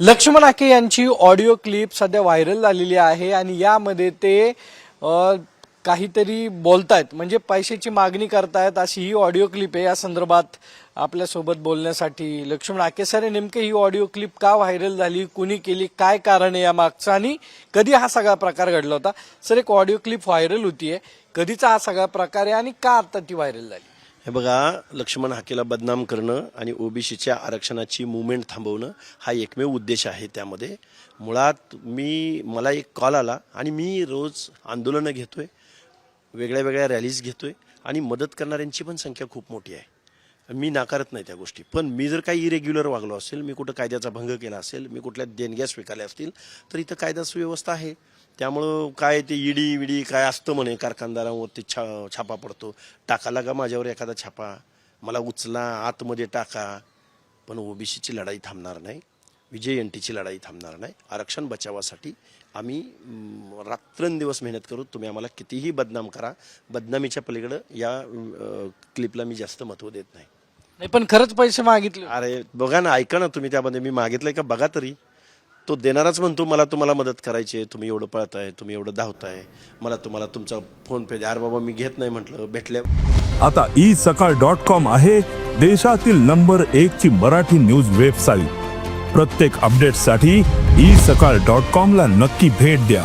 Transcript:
लक्ष्मण हाके यांची audio clip सध्या viral झालेली आहे आणि यामध्ये ते काहीतरी बोलतायत, म्हणजे पैशाची मागणी करतायत अशी ही ऑडिओ क्लिप आहे। या संदर्भात आपल्यासोबत बोलण्यासाठी लक्ष्मण हाके सर, नेमके ही ऑडिओ क्लिप का व्हायरल झाली, कुणी केली, काय कारण आहे या मागचं आणि कधी हा सगळा प्रकार घडला होता? सर, एक ऑडिओ क्लिप व्हायरल होतीये, कधीचा हा सगळा प्रकार आहे आणि का आता ती व्हायरल झाली? हे बघा, लक्ष्मण हाकेला बदनाम करणं आणि ओबीसीच्या आरक्षणाची मुवमेंट थांबवणं हा एकमेव उद्देश आहे। त्यामध्ये मुळात मला एक कॉल आला आणि मी रोज आंदोलनं घेतोय, वेगळ्या वेगळ्या रॅलीज घेतोय आणि मदत करणाऱ्यांची पण संख्या खूप मोठी आहे। मी नाकारत नाही त्या गोष्टी, पण मी जर काही इरेग्युलर वागलो असेल, मी कुठं कायद्याचा भंग केला असेल, मी कुठल्या देणग्या स्वीकारल्या असतील तर इथं कायदा सुव्यवस्था आहे। त्यामुळं काय ते ईडी विडी काय असतं म्हणे, कारखानदारांवरती छापा पडतो, टाकाला का माझ्यावर एखादा छापा, मला उचला आतमध्ये टाका, पण ओबीसीची लढाई थांबणार नाही, विजयंतीची लढाई थांबणार नाही। आरक्षण बचावासाठी आम्ही रात्रंदिवस मेहनत करू। तुम्ही आम्हाला कितीही बदनाम करा, बदनामीच्या पलीकडं या क्लिपला मी जास्त महत्त्व देत नाही। नाही, पण खरंच पैसे मागितले? अरे बघा ना, ऐका ना तुम्ही, त्यामध्ये मी मागितलंय का बघा तरी। तो देणाराच म्हणतो मला तुम्हाला मदत करायची आहे, तुम्ही एवढं पळताय, तुम्ही एवढं धावताय, मला तुम्हाला तुमचा फोन पे द्या। अरे बाबा, मी घेत नाही म्हटलं, भेटल्या। आता isakal.com आहे देशातील नंबर 1 ची मराठी न्यूज वेबसाईट। प्रत्येक अपडेटसाठी isakal.com ला नक्की भेट द्या।